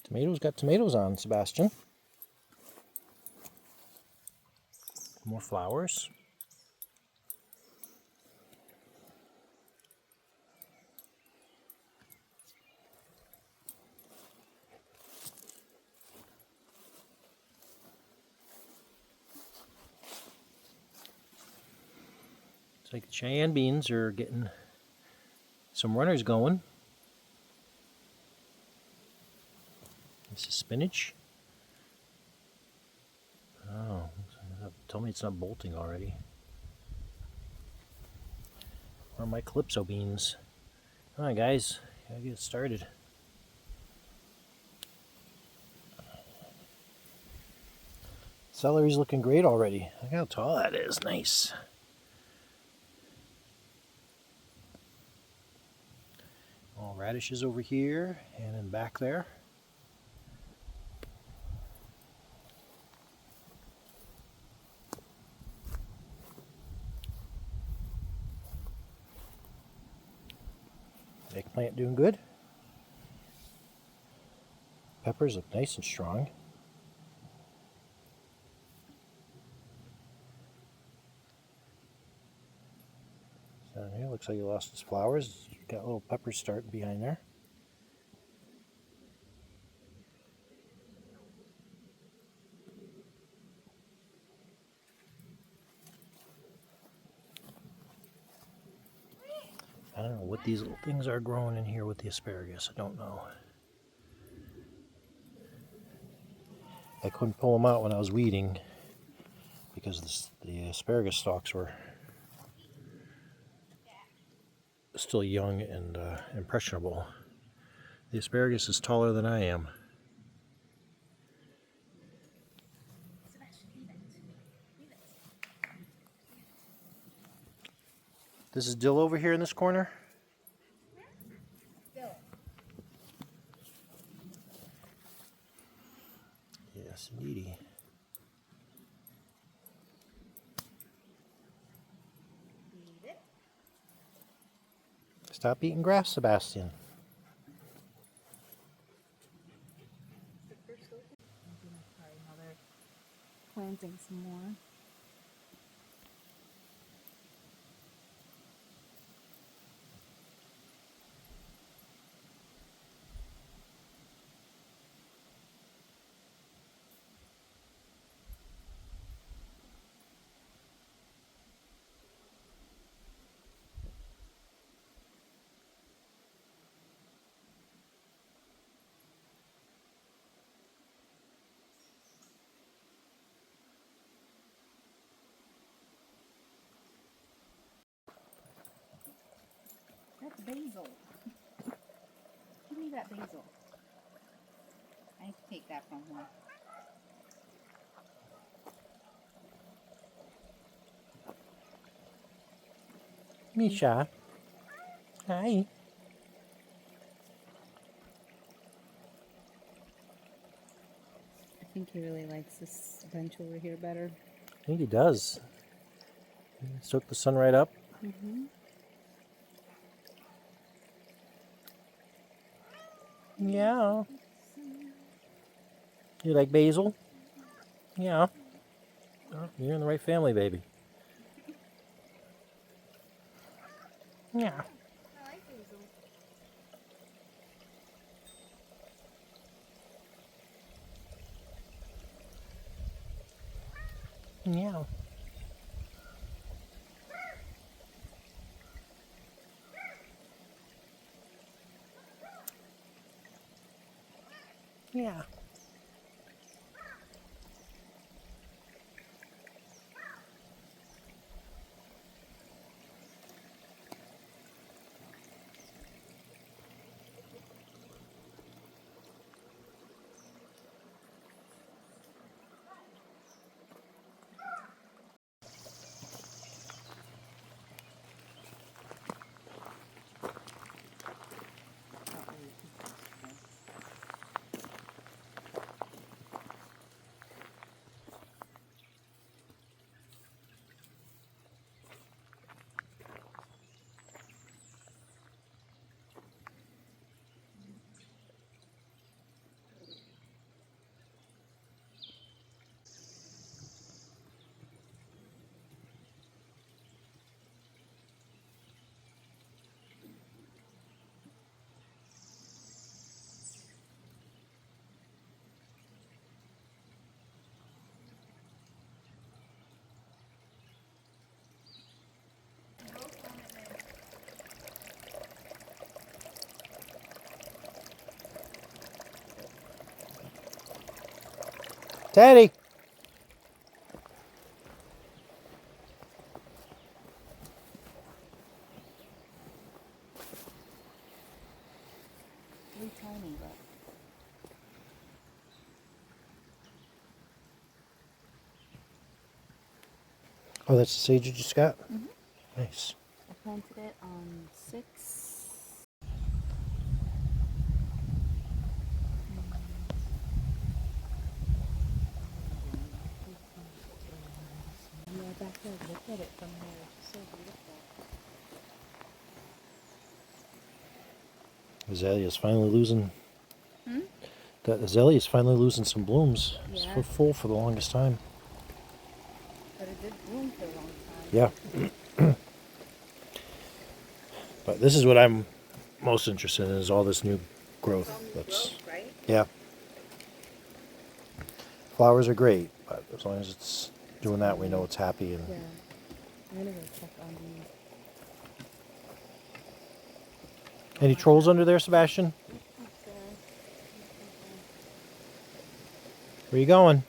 Tomatoes got tomatoes on, Sebastian. More flowers. It's like the Cheyenne beans are getting some runners going. This is spinach. Oh, tell me it's not bolting already. Or my calypso beans. Alright guys, gotta get started. Celery's looking great already. Look how tall that is. Nice. All radishes over here and in back there. Eggplant doing good. Peppers look nice and strong. Down here looks like he lost his flowers. Got little peppers starting behind there. I don't know what these little things are growing in here with the asparagus. I don't know. I couldn't pull them out when I was weeding because the asparagus stalks were still young and impressionable. The asparagus is taller than I am. This is dill over here in this corner. Dill. Yes, indeedy. Eat it. Stop eating grass, Sebastian. planting some more. That's basil. Give me that basil. I have to take that from her. Misha. Hi. I think he really likes this bench over here better. I think he does. Soak the sun right up. Mm-hmm. Yeah. You like basil? Yeah. Well, you're in the right family, baby. Yeah. I like basil. Yeah. Yeah. Daddy. Really tiny, but Oh, that's the sage you just got? Mhm. Nice. I planted it on 6. In my backyard, look at it from here. It's so beautiful. Azalea's finally losing. Hmm? That azalea's finally losing some blooms. It's Yeah. so full for the longest time. But it did bloom for a long time. Yeah. But this is what I'm most interested in, is all this new growth. That's right? yeah. Flowers are great, but as long as it's doing that, we know it's happy. And Yeah. I'm gonna go check on these. any trolls under there, Sebastian? Where you going?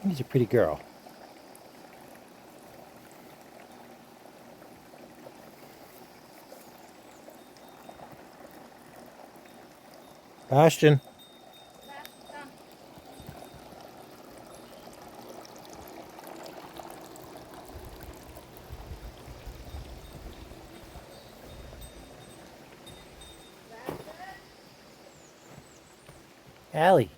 He's a pretty girl. Bastion. Allie.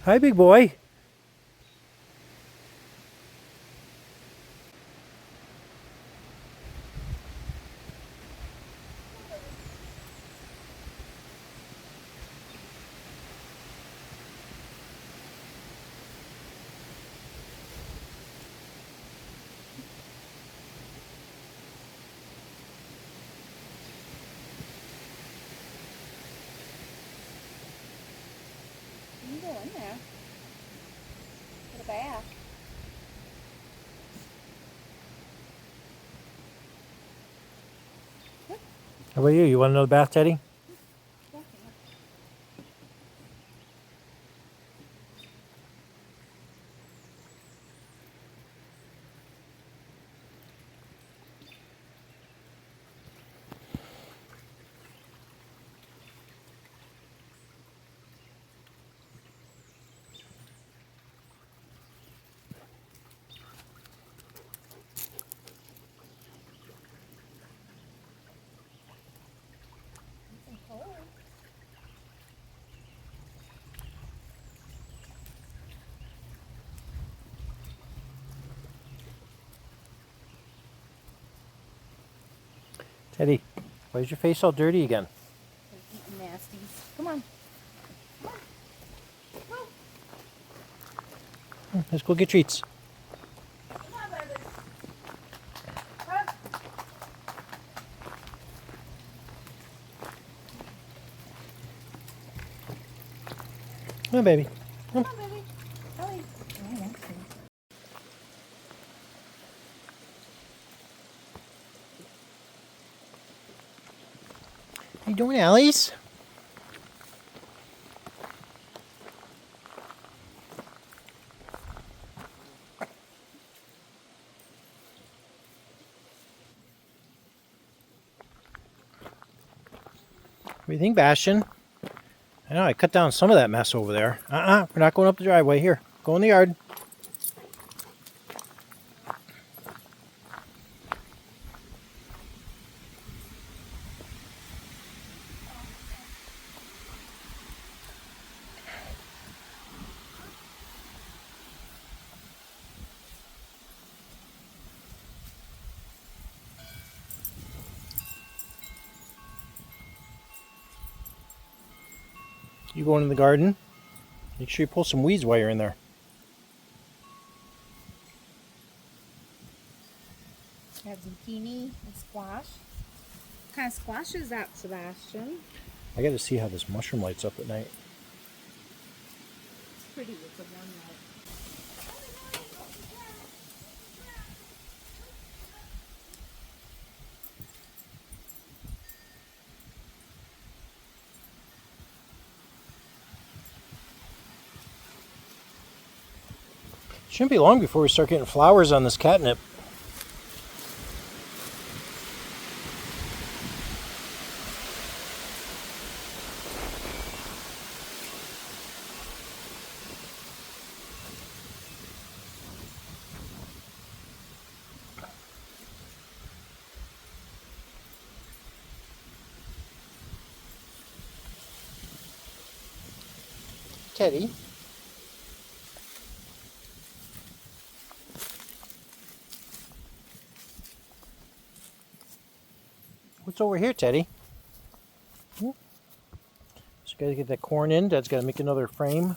Hi, big boy. You can go in there. Get a bath. How about you? You want another bath, Teddy? Teddy, why is your face all dirty again? Eating nasties. Come on. Come on. Let's go get treats. Come on, baby. Come. Come on, baby. Come on, baby. Ellie. How you doing, Alice? What do you think, Bastion? I know I cut down some of that mess over there. We're not going up the driveway. Here, go in the yard. You going in the garden? Make sure you pull some weeds while you're in there. I have zucchini and squash. What kind of squash is that, Sebastian? I got to see how this mushroom lights up at night. It's pretty. It's a warm light. Shouldn't be long before we start getting flowers on this catnip. Teddy. What's over here, Teddy? So gotta get that corn in. Dad's gotta make another frame.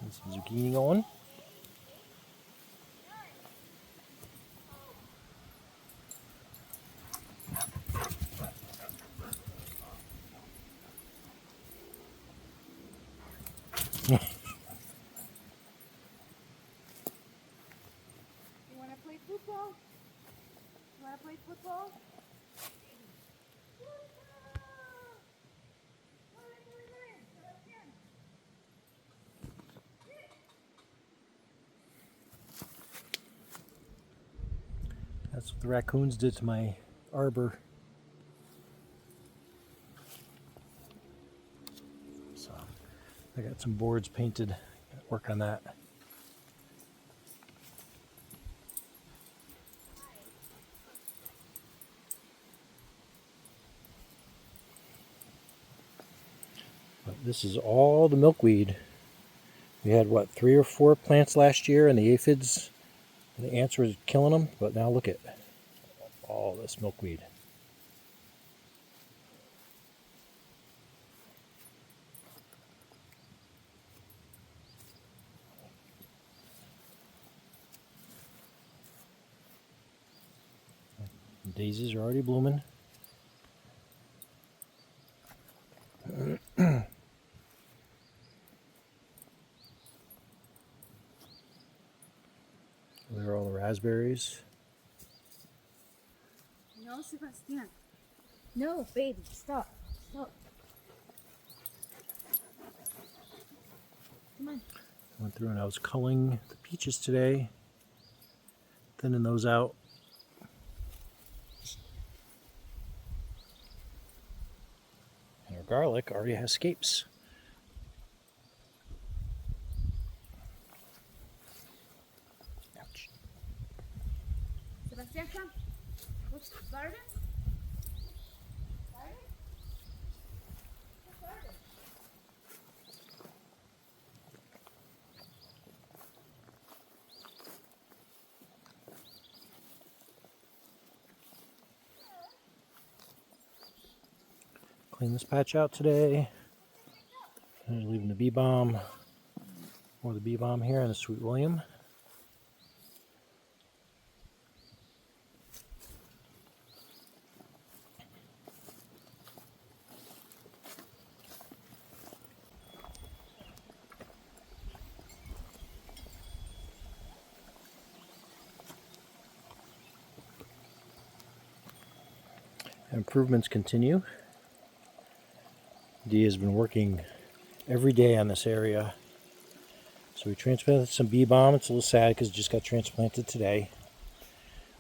And some zucchini going. You want to play football? You want to play football? That's what the raccoons did to my arbor. I got some boards painted. Work on that. But this is all the milkweed. We had what, 3 or 4 plants last year, and the aphids, the ants were killing them. But now look at all this milkweed. Daisies are already blooming. There are all the raspberries. No, Sebastian. No, baby, stop. Stop. Come on. I went through and I was culling the peaches today, thinning those out. And our garlic already has scapes. Ouch. Sebastian, come. What's the garden? Garden? What garden? Clean this patch out today. And leaving the bee balm, more of the bee balm here and the Sweet William. Improvements continue. Dee has been working every day on this area. So we transplanted some bee balm. It's a little sad because it just got transplanted today.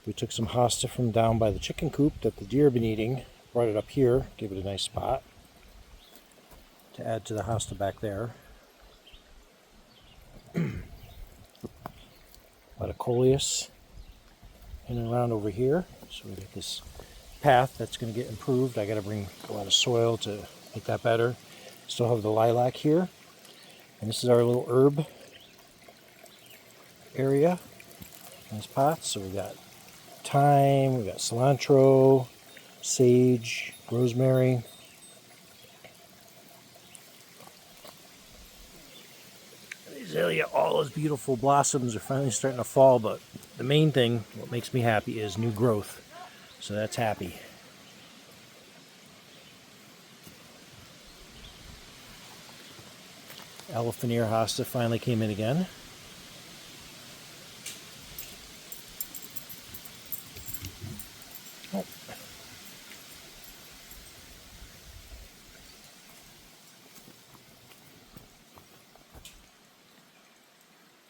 We took some hosta from down by the chicken coop that the deer have been eating, brought it up here, gave it a nice spot to add to the hosta back there. A lot of coleus in and around over here. So we got this path that's going to get improved. I got to bring a lot of soil to make that better. Still have the lilac here. And this is our little herb area in this pot. So we got thyme, we got cilantro, sage, rosemary. Azalea, all those beautiful blossoms are finally starting to fall, but the main thing, what makes me happy, is new growth. So that's happy. Elephant ear hosta finally came in again. Oh.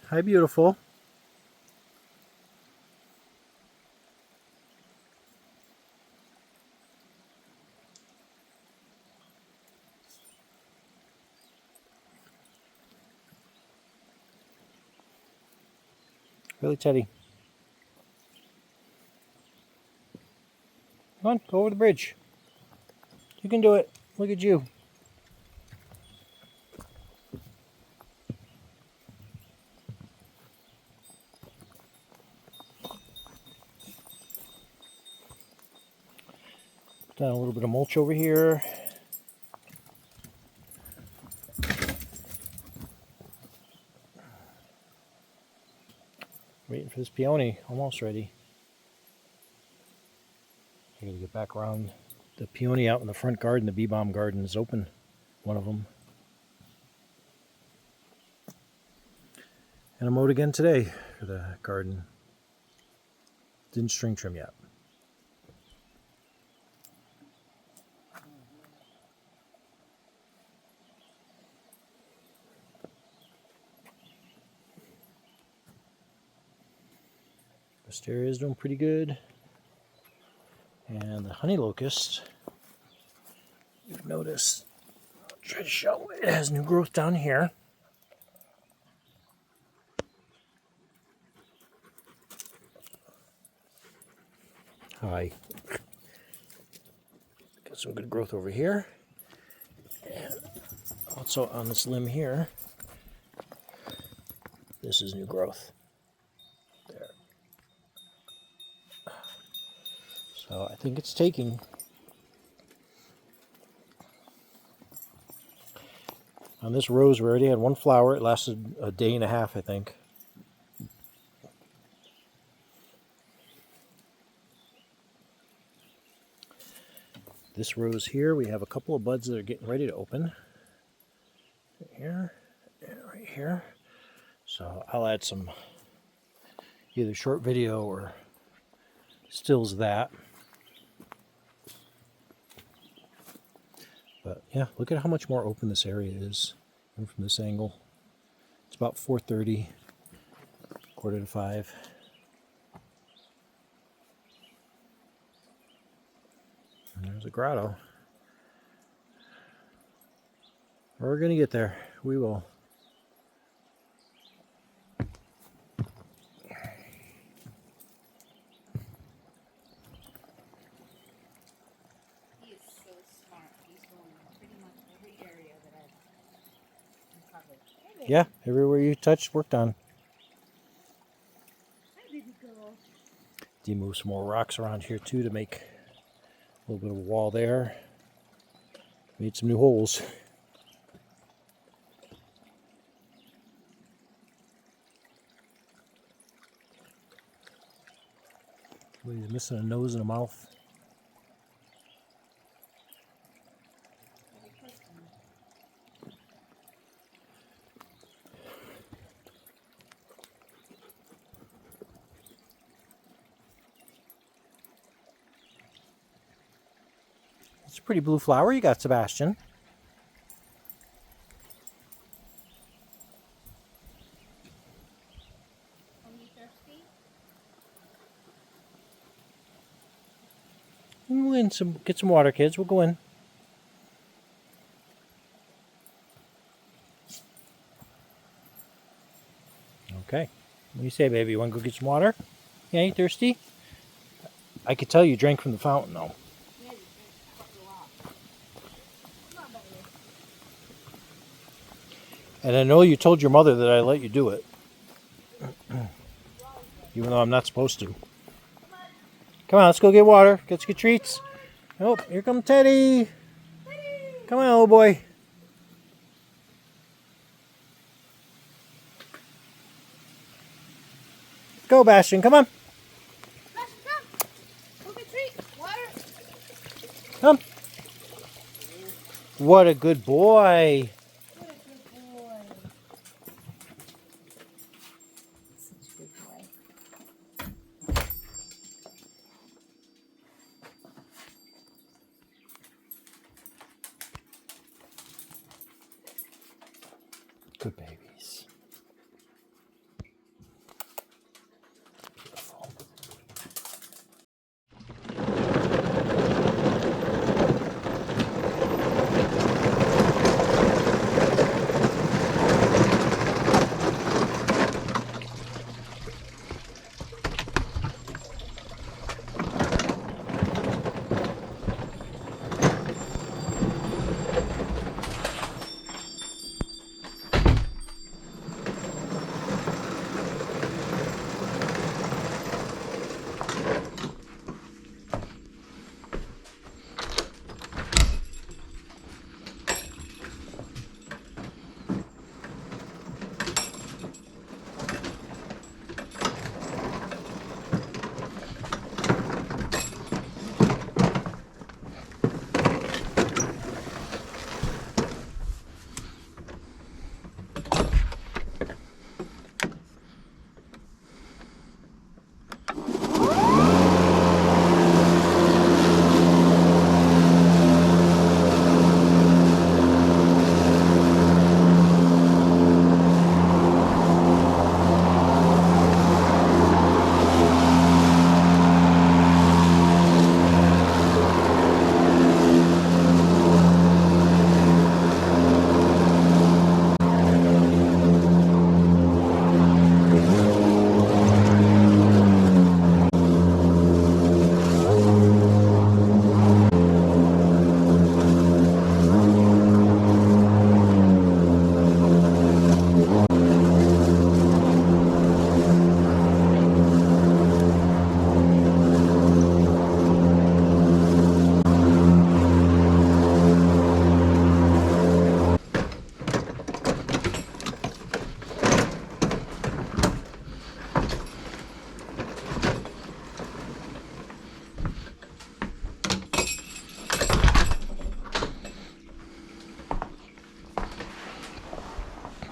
Hi, beautiful. Really, Teddy? Come on, go over the bridge. You can do it. Look at you. Put down a little bit of mulch over here. Waiting for this peony. Almost ready. I gotta get back around the peony out in the front garden. The bee balm garden is open. One of them. And I mowed again today for the garden. Didn't string trim yet. Wisteria is doing pretty good. And the honey locust, you've noticed, Try to show it has new growth down here. Hi. Got some good growth over here. And also on this limb here, this is new growth. There. So I think it's taking. On this rose, we already had one flower. It lasted a day and a half, I think. This rose here, we have a couple of buds that are getting ready to open. Right here and right here. So I'll add some either short video or stills of that. But yeah, look at how much more open this area is from this angle. It's about 4:30, 4:45. And there's a grotto. We're gonna get there. We will. He is so smart. He's going in pretty much every area that I've uncovered. Hey, baby. Yeah, everywhere you touched, worked on. Hi, baby girl. Do move some more rocks around here too to make a little bit of a wall there. Made some new holes. He's missing a nose and a mouth. It's a pretty blue flower you got, Sebastian. Are you thirsty? We'll get some water, kids. We'll go in. Okay. What do you say, baby? You want to go get some water? Yeah, you thirsty? I could tell you drank from the fountain, though. Yeah, you drink a lot. Come on, baby. And I know you told your mother that I let you do it. Even though I'm not supposed to. Come on, let's go get water. Let's get treats. Oh, here comes Teddy. Come on, old boy. Go, Bastion. Come on. Bastion, come. Go get treat. Water. Come. What a good boy. What a good boy. Such a good boy. Good babies. Beautiful.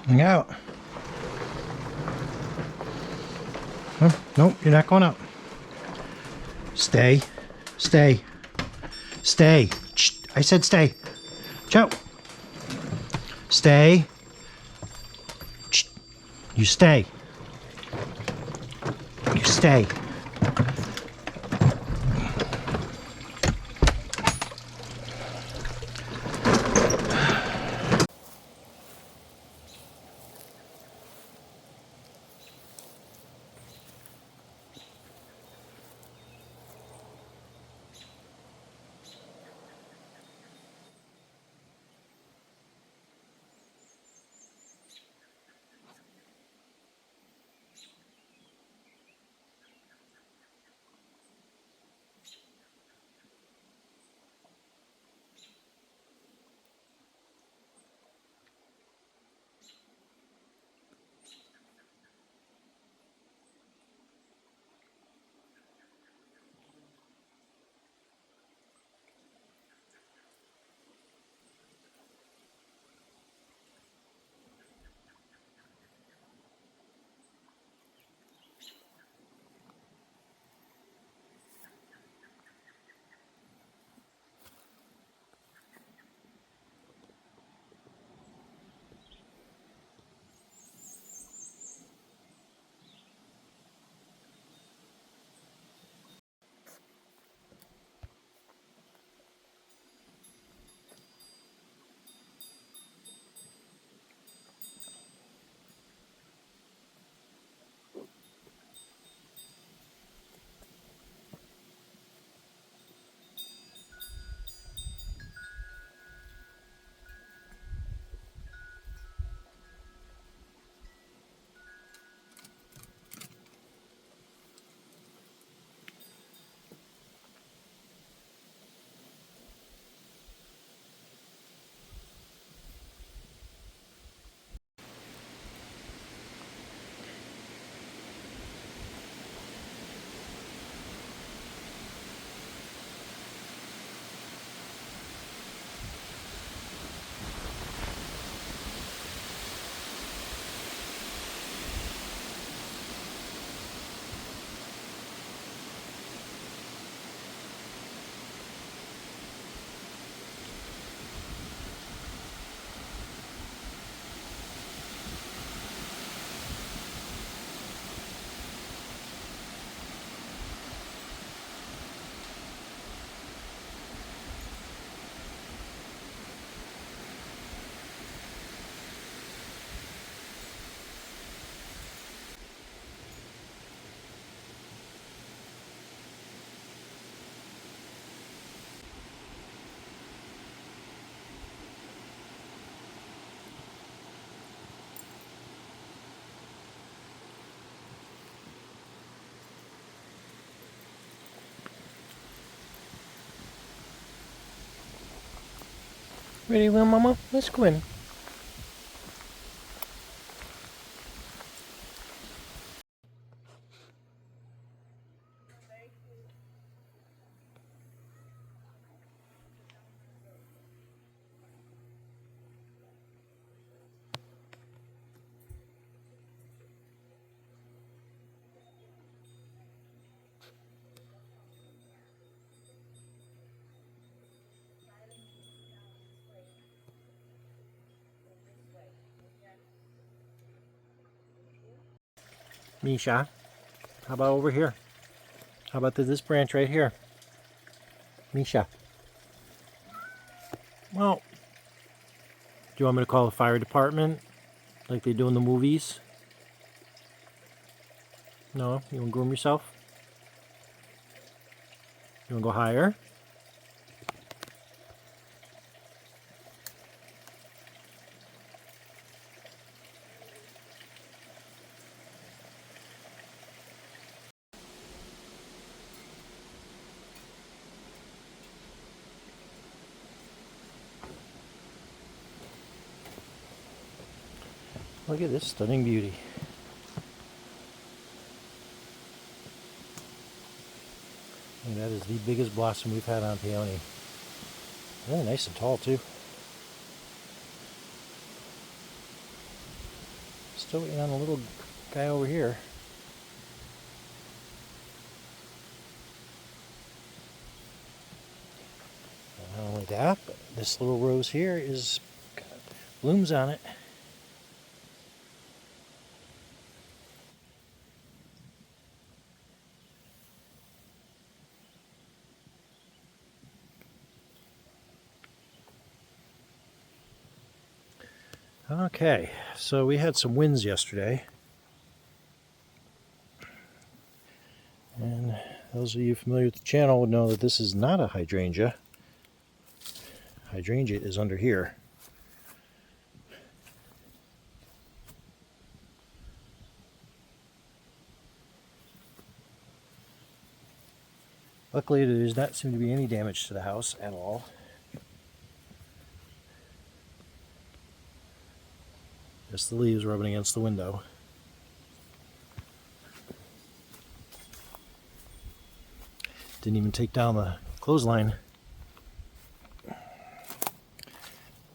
Hang out. Huh? Nope, you're not going up. Stay. Stay. Stay. Shh, I said stay. Joe. Stay. Shh. You stay. You stay. Ready, little mama? Let's go in. Misha, how about over here? How about this branch right here? Misha. Well, do you want me to call the fire department like they do in the movies? No? You want to groom yourself? You want to go higher? Look at this stunning beauty. And that is the biggest blossom we've had on peony. Really nice and tall too. Still waiting on the little guy over here. Not only that, but this little rose here is got blooms on it. Okay, so we had some winds yesterday. And those of you familiar with the channel would know that this is not a hydrangea. Hydrangea is under here. Luckily, there does not seem to be any damage to the house at all. Just the leaves rubbing against the window. Didn't even take down the clothesline.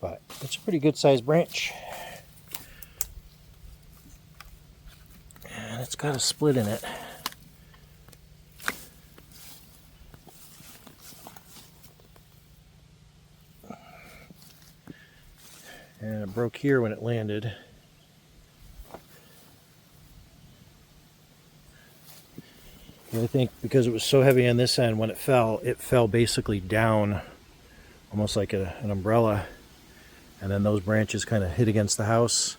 But it's a pretty good sized branch. And it's got a split in it. And it broke here when it landed. And I think because it was so heavy on this end, when it fell basically down almost like an umbrella. And then those branches kind of hit against the house.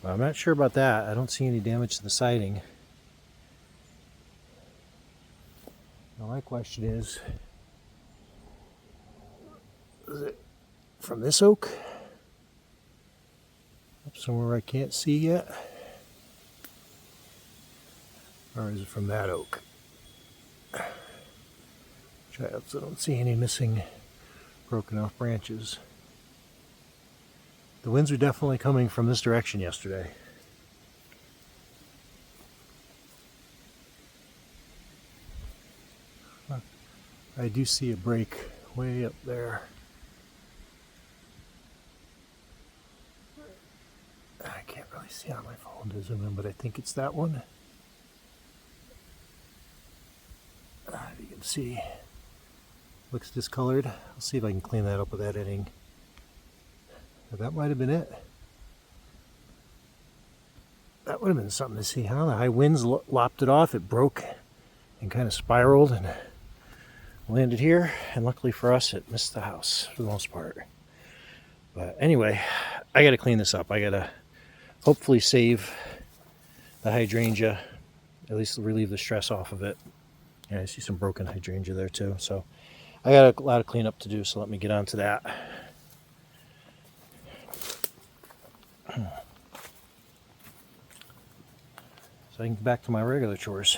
But I'm not sure about that. I don't see any damage to the siding. Now my question is it from this oak? Up somewhere I can't see yet? Or is it from that oak? Try out so I don't see any missing broken off branches. The winds were definitely coming from this direction yesterday. I do see a break way up there. I can't really see on my phone to zoom in, but I think it's that one. If you can see, looks discolored. I'll see if I can clean that up with editing. That might have been it. That would have been something to see, huh? The high winds lopped it off. It broke and kind of spiraled and landed here. And luckily for us, it missed the house for the most part. But anyway, I got to clean this up. I got to hopefully save the hydrangea, at least relieve the stress off of it. Yeah, I see some broken hydrangea there too. So I got a lot of cleanup to do, so let me get on to that. So I can get back to my regular chores.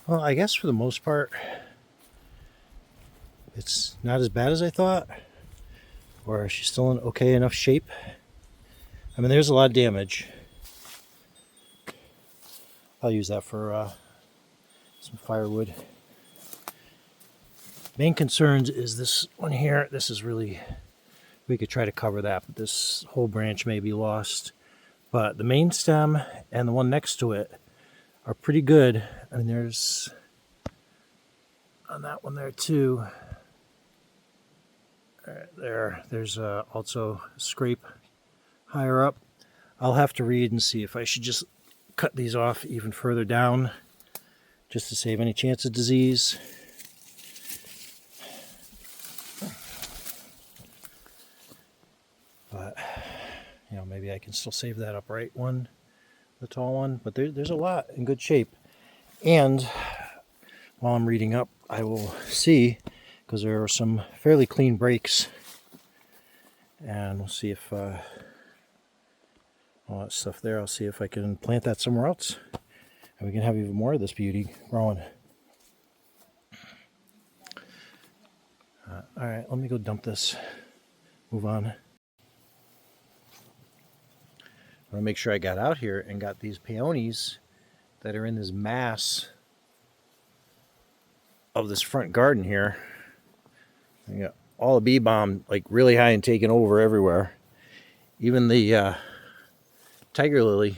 Well, I guess for the most part, it's not as bad as I thought. Or she's still in okay enough shape. I mean, there's a lot of damage. I'll use that for some firewood. Main concerns is this one here. This is really, we could try to cover that, but this whole branch may be lost. But the main stem and the one next to it are pretty good. I mean, there's on that one there too. There's also a scrape higher up. I'll have to read and see if I should just cut these off even further down just to save any chance of disease. But, you know, maybe I can still save that upright one, the tall one. But there's a lot in good shape. And while I'm reading up, I will see, because there are some fairly clean breaks. And we'll see if, all that stuff there, I'll see if I can plant that somewhere else. And we can have even more of this beauty growing. All right, let me go dump this. Move on. I want to make sure I got out here and got these peonies that are in this mass of this front garden here. I got all the bee balm like really high and taken over everywhere. Even the tiger lily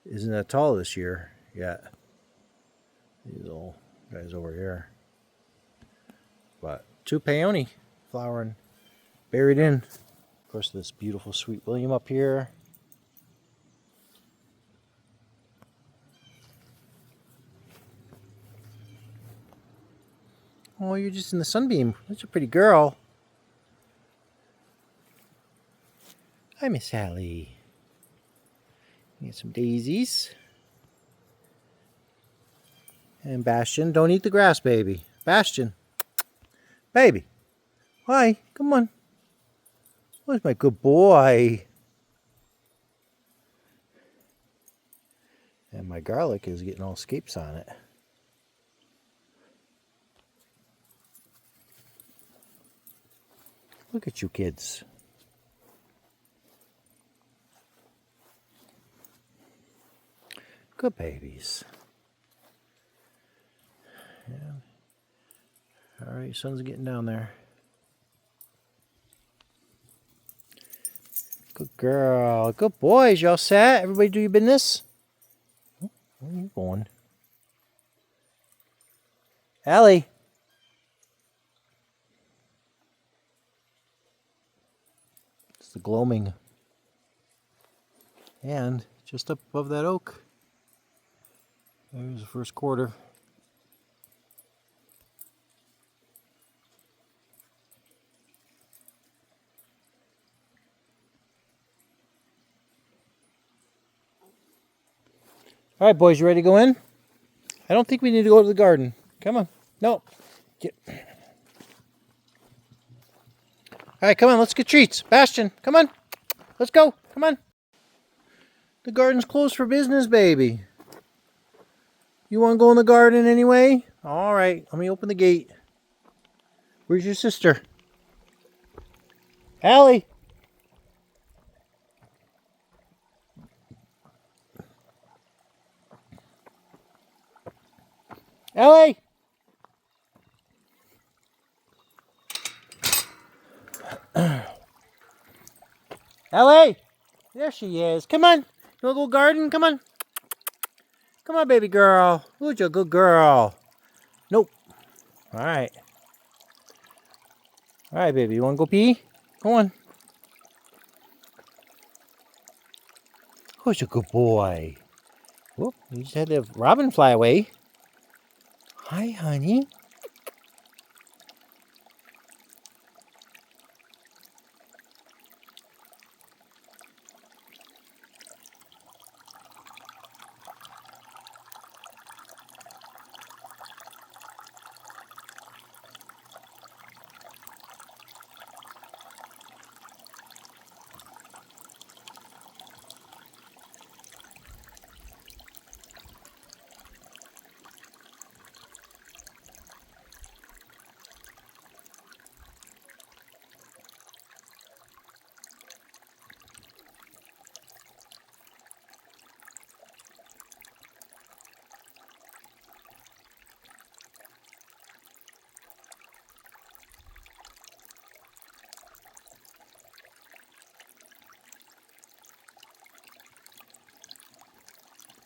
isn't that tall this year yet. These little guys over here. But 2 peony flowering, buried in. Of course, this beautiful Sweet William up here. Oh, you're just in the sunbeam. That's a pretty girl. Hi, Miss Sally. Get some daisies. And Bastion, don't eat the grass, baby. Bastion. Baby. Hi, come on. Where's my good boy? And my garlic is getting all scapes on it. Look at you kids. Good babies. Yeah. All right, sun's getting down there. Good girl. Good boys. Y'all set? Everybody do your business? Oh, where are you going? Allie. It's the gloaming. And just up above that oak, there's the first quarter. All right, boys, you ready to go in? I don't think we need to go to the garden. Come on. No. Get. All right, come on. Let's get treats. Bastion, come on. Let's go. Come on. The garden's closed for business, baby. You want to go in the garden anyway? All right. Let me open the gate. Where's your sister? Allie. Allie. Allie. There she is. Come on. You want to go garden? Come on. Come on, baby girl. Who's your good girl? Nope. All right. All right, baby. You want to go pee? Go on. Who's a good boy? Whoop, you just had the robin fly away. Hi, honey.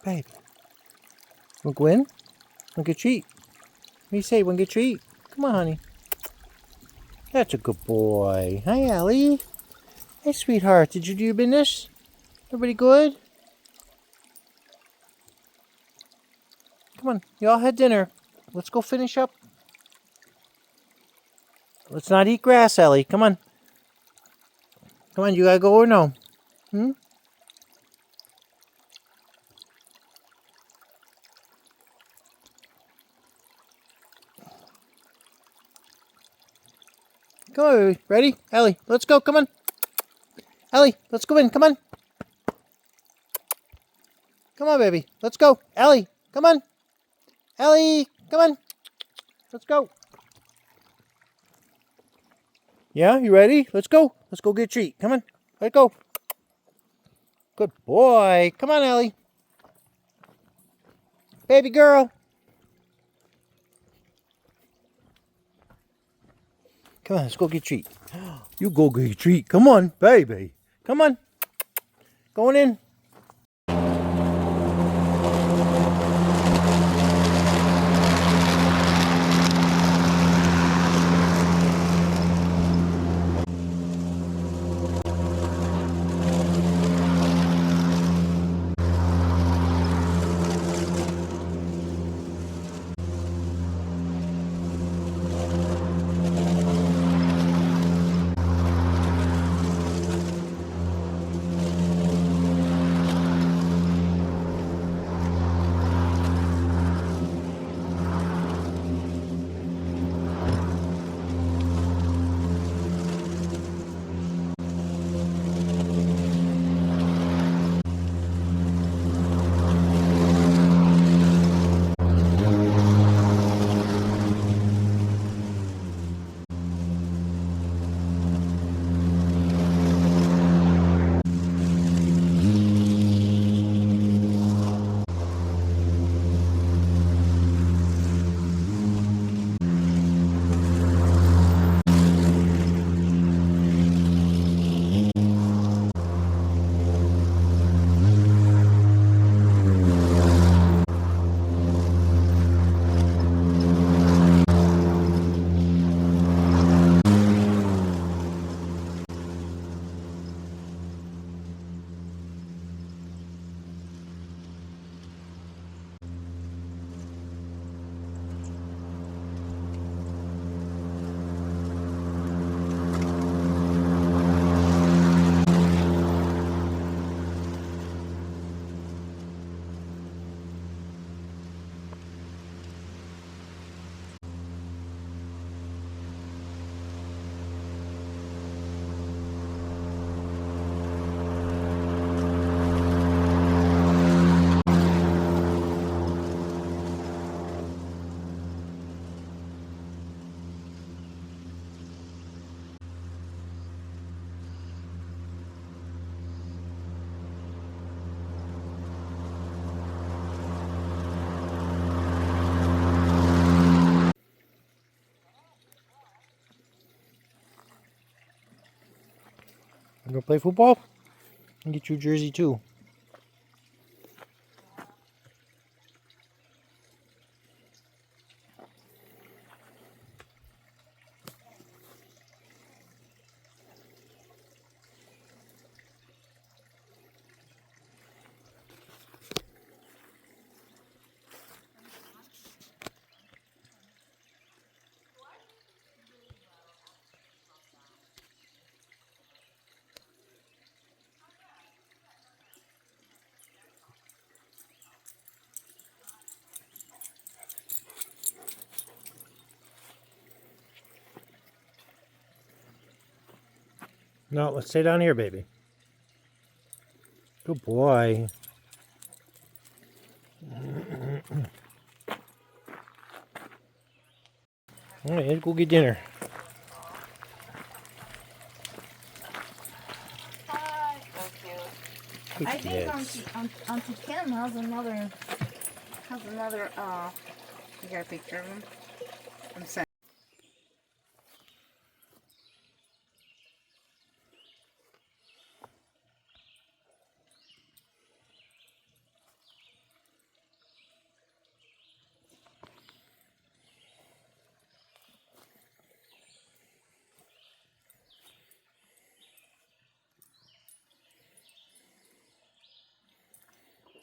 baby. Want to go in? Want to get a treat? What do you say? Want to get a treat? Come on, honey. That's a good boy. Hi, Allie. Hey, sweetheart. Did you do your business? Everybody good? Come on. You all had dinner. Let's go finish up. Let's not eat grass, Ellie. Come on. Come on, you gotta go or no? Hmm? Come on, baby. Ready? Ellie, let's go. Come on. Ellie, let's go in. Come on. Come on, baby. Let's go. Ellie, come on. Ellie, come on. Let's go. Yeah, you ready? Let's go. Let's go get a treat. Come on. Let's go. Good boy. Come on, Ellie. Baby girl. Come on, let's go get a treat. You go get a treat. Come on, baby. Come on. Going in. You gonna play football? I'll get you a jersey too. No, let's stay down here, baby. Good boy. All right, let's go get dinner. Hi. So cute. Good I think kids. Auntie Kim has another, you got a picture of him? I'm sorry.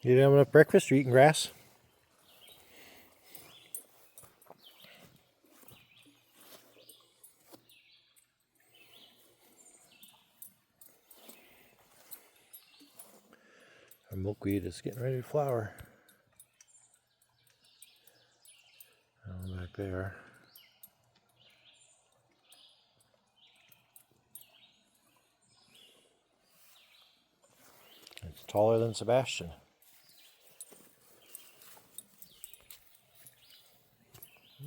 You didn't have enough breakfast or eating grass? Our milkweed is getting ready to flower. Back there. It's taller than Sebastian.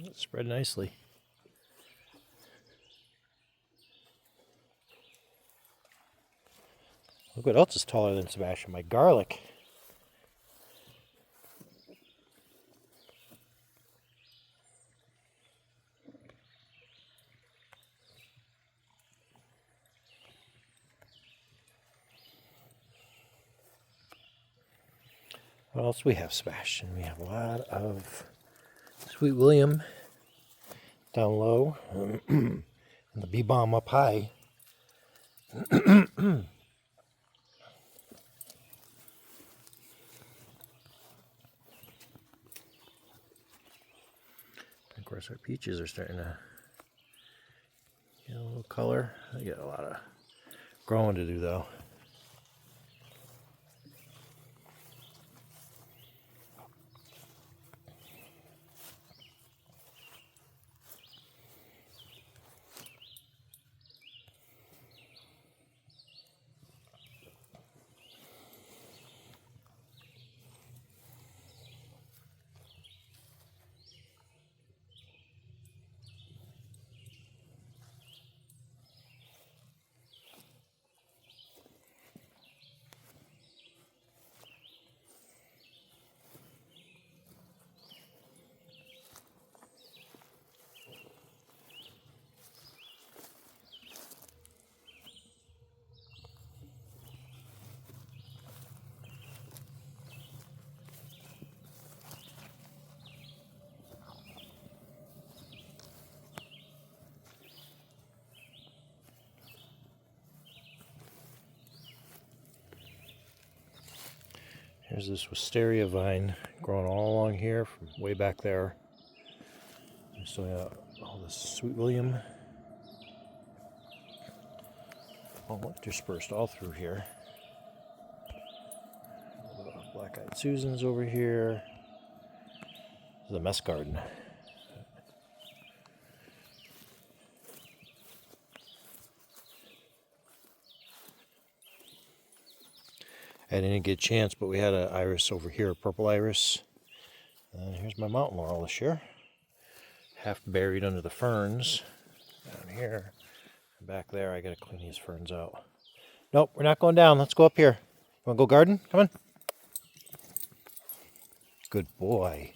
It's spread nicely. Look what else is taller than Sebastian. My garlic. What else do we have, Sebastian? We have a lot of Sweet William down low and the bee balm up high. Of course, our peaches are starting to get a little color. They got a lot of growing to do, though. Here's this wisteria vine growing all along here from way back there. We still got all this Sweet William. All interspersed all through here. A little bit of black-eyed Susans over here. This is a mess garden. I didn't get a chance, but we had an iris over here, a purple iris. And here's my mountain laurel this year. Half buried under the ferns down here. And back there, I gotta clean these ferns out. Nope, we're not going down. Let's go up here. Wanna go garden? Come on. Good boy.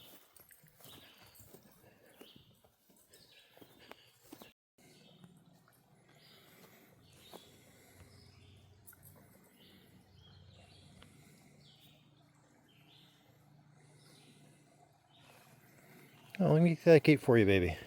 Oh, let me get that gate for you, baby.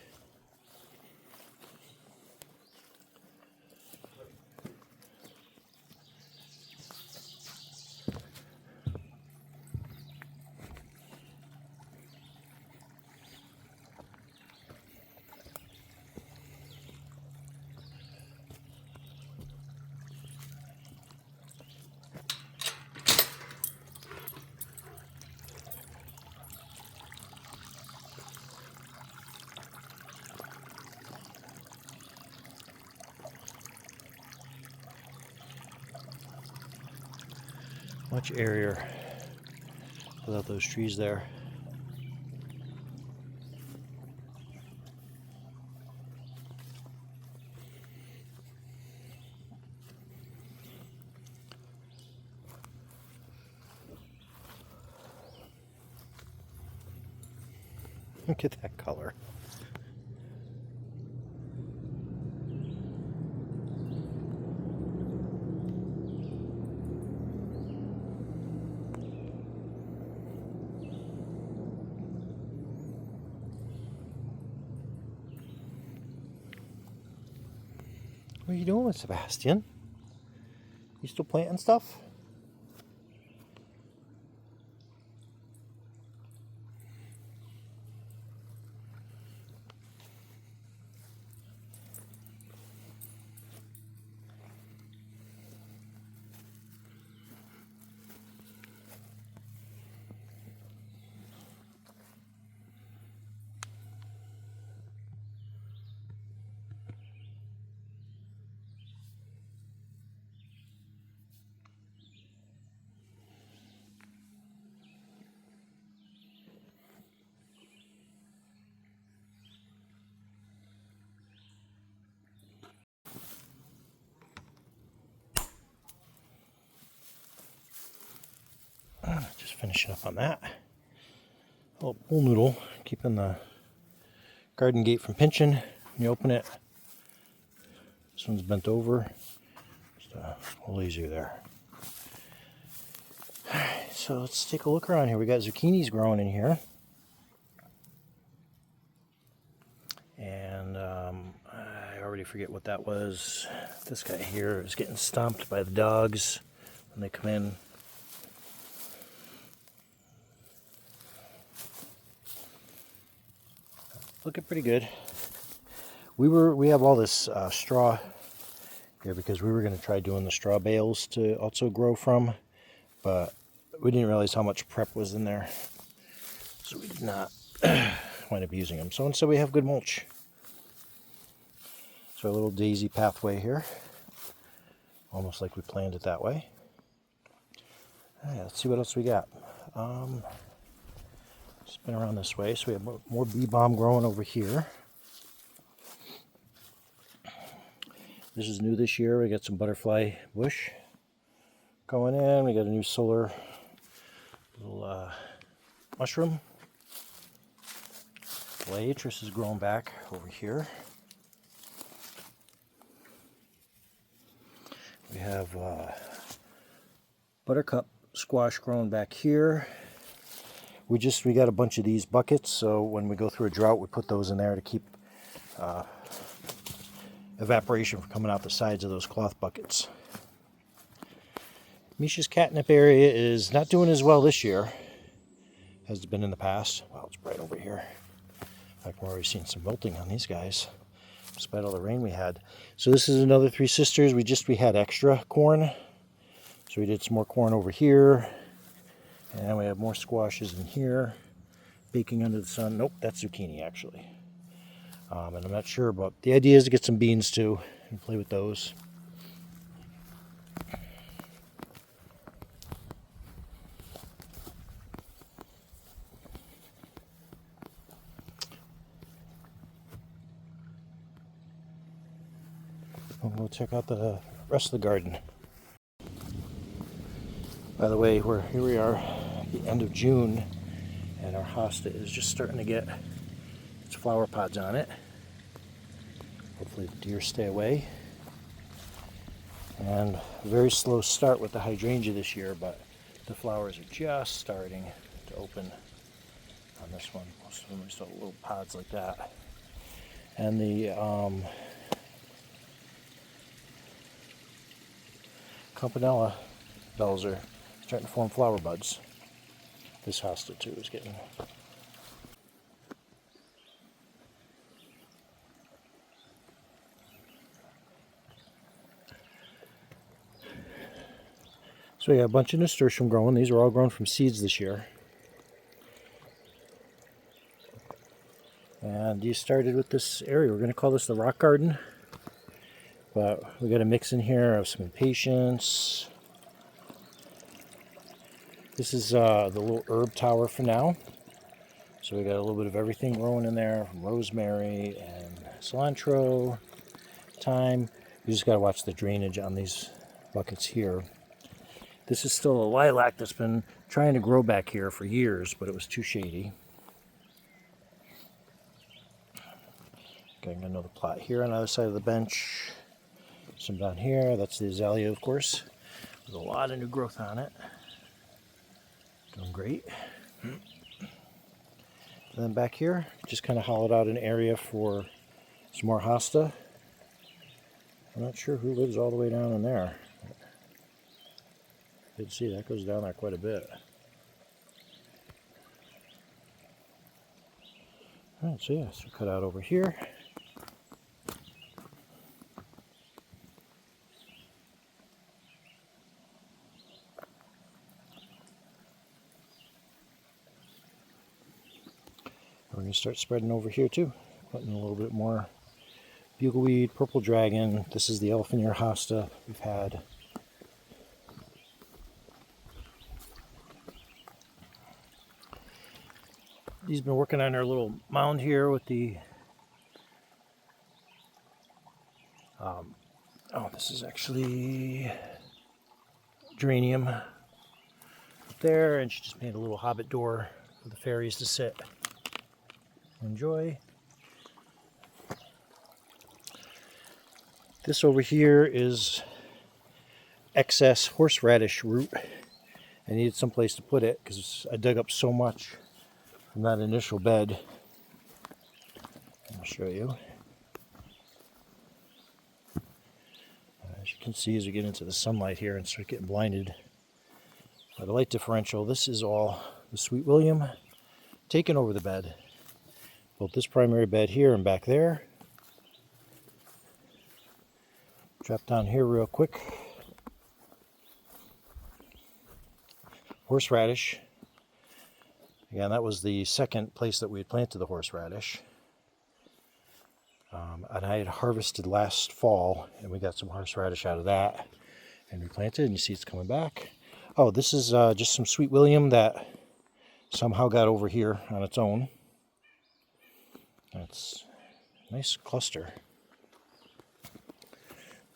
Much airier without those trees there. Look at that color. What are you doing with Sebastian? You still planting stuff? Just finishing up on that. A little pool noodle, keeping the garden gate from pinching when you open it. This one's bent over. Just a little easier there. Alright, so let's take a look around here. We got zucchinis growing in here. And I already forget what that was. This guy here is getting stomped by the dogs when they come in. Looking pretty good. We have all this straw here because we were going to try doing the straw bales to also grow from, but we didn't realize how much prep was in there, so we did not wind up using them. So instead we have good mulch. So a little daisy pathway here, almost like we planned it that way. All right, let's see what else we got. Spin around this way. So we have more bee balm growing over here. This is new this year. We got some butterfly bush going in. We got a new solar little mushroom. Laetris is growing back over here. We have buttercup squash growing back here. We got a bunch of these buckets, so when we go through a drought, we put those in there to keep evaporation from coming out the sides of those cloth buckets. Misha's catnip area is not doing as well this year as it's been in the past. Wow, it's bright over here. In fact, we're already seeing some wilting on these guys, despite all the rain we had. So this is another Three Sisters. We had extra corn, so we did some more corn over here, and we have more squashes in here, baking under the sun. Nope, that's zucchini actually. And I'm not sure, but the idea is to get some beans too and play with those. We'll check out the rest of the garden. By the way, here we are at the end of June, and our hosta is just starting to get its flower pods on it. Hopefully the deer stay away. And a very slow start with the hydrangea this year, but the flowers are just starting to open on this one. Most of them are still little pods like that. And the campanella bells are starting to form flower buds. This hosta too is getting. So we got a bunch of nasturtium growing. These are all grown from seeds this year. And these started with this area. We're going to call this the rock garden. But we got a mix in here of some impatiens. This is the little herb tower for now. So we got a little bit of everything growing in there, from rosemary and cilantro, thyme. You just got to watch the drainage on these buckets here. This is still a lilac that's been trying to grow back here for years, but it was too shady. Getting another plot here on the other side of the bench. Some down here. That's the azalea, of course. There's a lot of new growth on it. Doing great. And then back here, just kind of hollowed out an area for some more hosta. I'm not sure who lives all the way down in there. You can see that goes down there quite a bit. Alright, so yeah, so cut out over here. We're going to start spreading over here too. Putting a little bit more bugleweed, purple dragon. This is the elephant ear hosta we've had. He's been working on our little mound here with the this is actually geranium. there, and she just made a little hobbit door for the fairies to sit. Enjoy. This over here is excess horseradish root. I needed some place to put it because I dug up so much from that initial bed. I'll show you. As you can see, as we get into the sunlight here and start getting blinded by the light differential, this is all the Sweet William taken over the bed. Built this primary bed here and back there. Drop down here real quick. Horseradish. Again, that was the second place that we had planted the horseradish. And I had harvested last fall, and we got some horseradish out of that and replanted, and you see it's coming back. Oh, this is just some Sweet William that somehow got over here on its own. That's a nice cluster.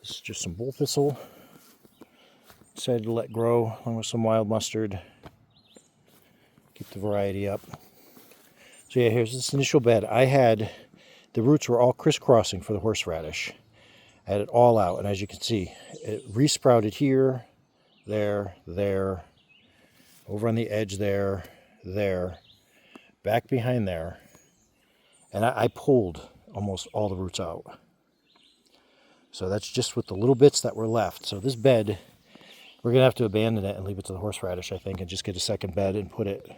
This is just some bull thistle. Decided to let grow along with some wild mustard. Keep the variety up. So yeah, here's this initial bed. The roots were all crisscrossing for the horseradish. I had it all out, and as you can see, it resprouted here, there, over on the edge there, back behind there. And I pulled almost all the roots out. So that's just with the little bits that were left. So this bed, we're going to have to abandon it and leave it to the horseradish, I think, and just get a second bed and put it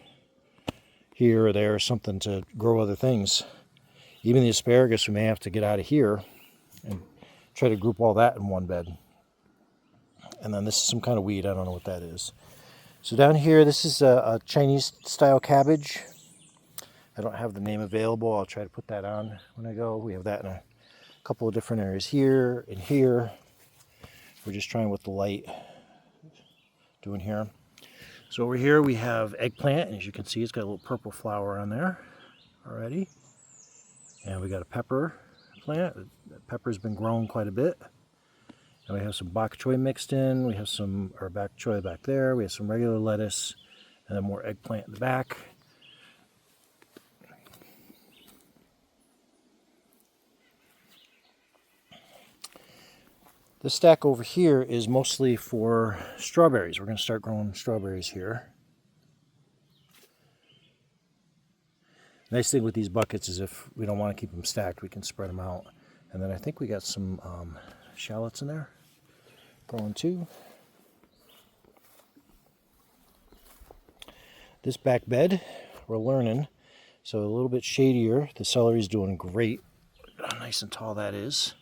here or there, something to grow other things. Even the asparagus, we may have to get out of here and try to group all that in one bed. And then this is some kind of weed. I don't know what that is. So down here, this is a Chinese-style cabbage. I don't have the name available. I'll try to put that on when I go. We have that in a couple of different areas here and here. We're just trying what the light doing here. So over here we have eggplant, and as you can see, it's got a little purple flower on there already. And we got a pepper plant. The pepper's been grown quite a bit. And we have some bok choy mixed in. We have some bok choy back there. We have some regular lettuce, and then more eggplant in the back. This stack over here is mostly for strawberries. We're going to start growing strawberries here. Nice thing with these buckets is if we don't want to keep them stacked, we can spread them out. And then I think we got some shallots in there growing too. This back bed, we're learning. So a little bit shadier. The celery's doing great. Look how nice and tall that is.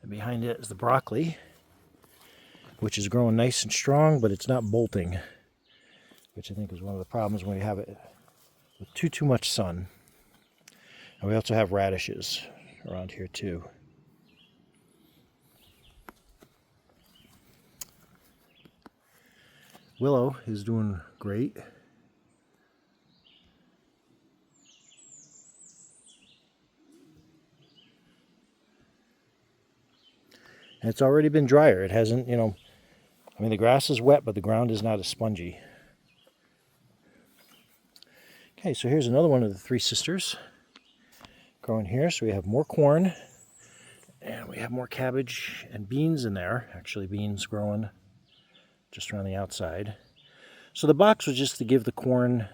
And behind it is the broccoli, which is growing nice and strong, but it's not bolting, which I think is one of the problems when we have it with too much sun. And we also have radishes around here too. Willow is doing great. And it's already been drier. It hasn't, the grass is wet, but the ground is not as spongy. Okay, so here's another one of the three sisters growing here. So we have more corn, and we have more cabbage and beans in there. Actually, beans growing just around the outside. So the box was just to give the corn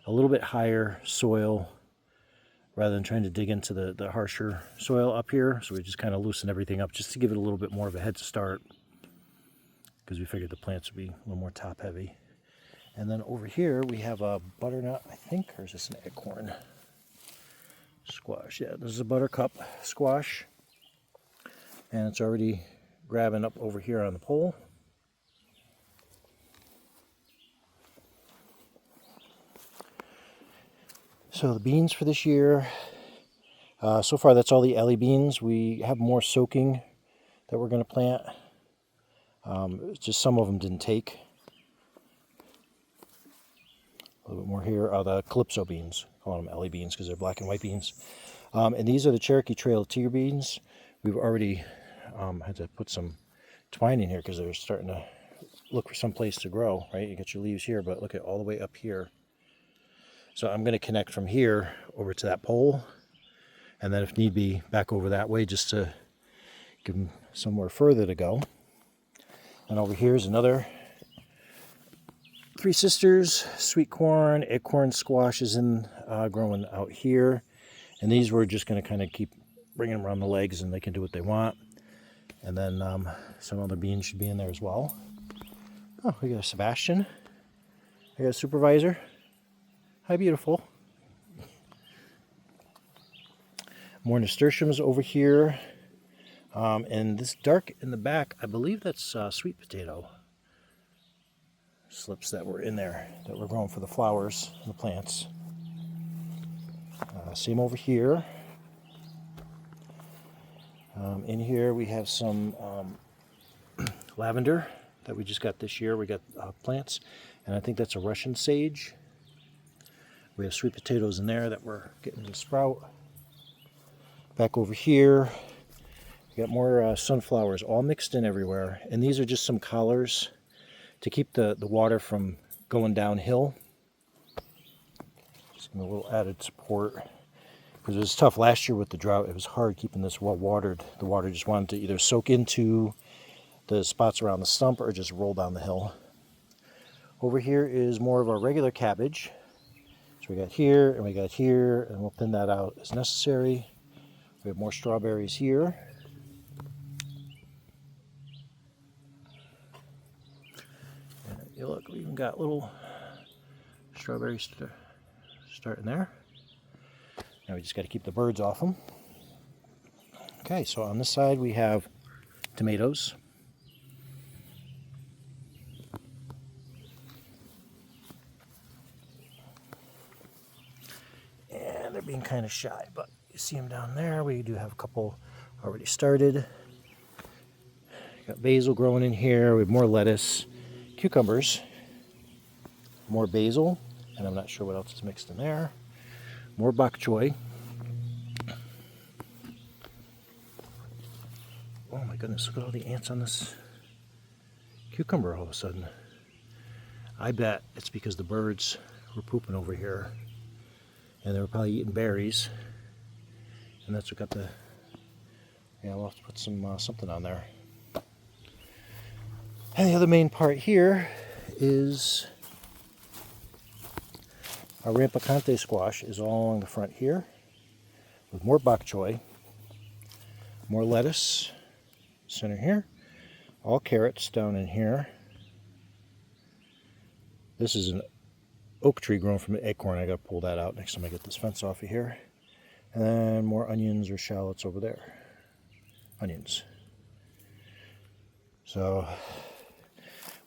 a little bit higher soil rather than trying to dig into the harsher soil up here. So we just kind of loosened everything up just to give it a little bit more of a head start, because we figured the plants would be a little more top heavy. And then over here we have a butternut, I think, or is this an acorn? Squash. Yeah, this is a buttercup squash. And it's already grabbing up over here on the pole. So the beans for this year, so far that's all the Ellie beans. We have more soaking that we're going to plant. Just some of them didn't take. A little bit more here are the Calypso beans. I call them Ellie beans because they're black and white beans. And these are the Cherokee Trail tier beans. We've already had to put some twine in here because they're starting to look for some place to grow, right? You get your leaves here, but look at all the way up here. So I'm going to connect from here over to that pole, and then if need be, back over that way just to give them somewhere further to go. And over here is another Three Sisters, sweet corn, acorn squash is growing out here. And these we're just going to kind of keep bringing them around the legs, and they can do what they want. And then some other beans should be in there as well. Oh, we got a Sebastian. I got a Supervisor. Hi, beautiful. More nasturtiums over here. And this dark in the back, I believe that's sweet potato slips that were in there that were growing for the flowers and the plants. Same over here. In here we have some lavender that we just got this year. We got plants, and I think that's a Russian sage. We have sweet potatoes in there that we're getting to sprout. Back over here, we got more sunflowers all mixed in everywhere, and these are just some collars to keep the water from going downhill. Just a little added support, because it was tough last year with the drought. It was hard keeping this well watered. The water just wanted to either soak into the spots around the stump or just roll down the hill. Over here is more of our regular cabbage. So we got here and we got here, and we'll thin that out as necessary. We have more strawberries here. You look, we even got little strawberries starting there. Now we just got to keep the birds off them. Okay, so on this side we have tomatoes. And they're being kind of shy, but you see them down there. We do have a couple already started. Got basil growing in here. We have more lettuce. Cucumbers, more basil, and I'm not sure what else is mixed in there. More bok choy. Oh my goodness, look at all the ants on this cucumber all of a sudden. I bet it's because the birds were pooping over here, and they were probably eating berries, and that's what got the, yeah, we'll have to put some something on there. And the other main part here is our rampicante squash is all along the front here with more bok choy, more lettuce, center here, all carrots down in here. This is an oak tree grown from an acorn. I got to pull that out next time I get this fence off of here. And then more onions or shallots over there. Onions. So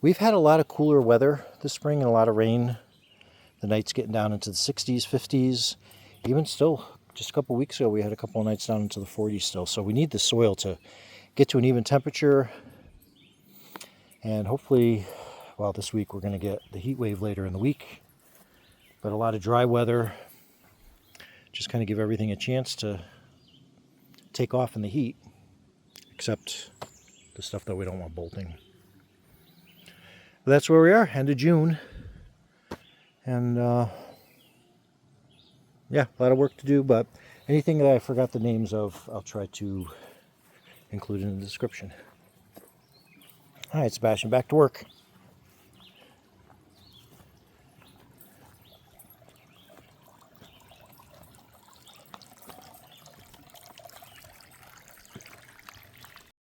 we've had a lot of cooler weather this spring and a lot of rain. The nights getting down into the 60s, 50s. Even still, just a couple weeks ago, we had a couple of nights down into the 40s still. So we need the soil to get to an even temperature. And hopefully, well, this week we're going to get the heat wave later in the week. But a lot of dry weather. Just kind of give everything a chance to take off in the heat. Except the stuff that we don't want bolting. But that's where we are, end of June. And yeah, a lot of work to do, but anything that I forgot the names of, I'll try to include in the description. All right, Sebastian, back to work.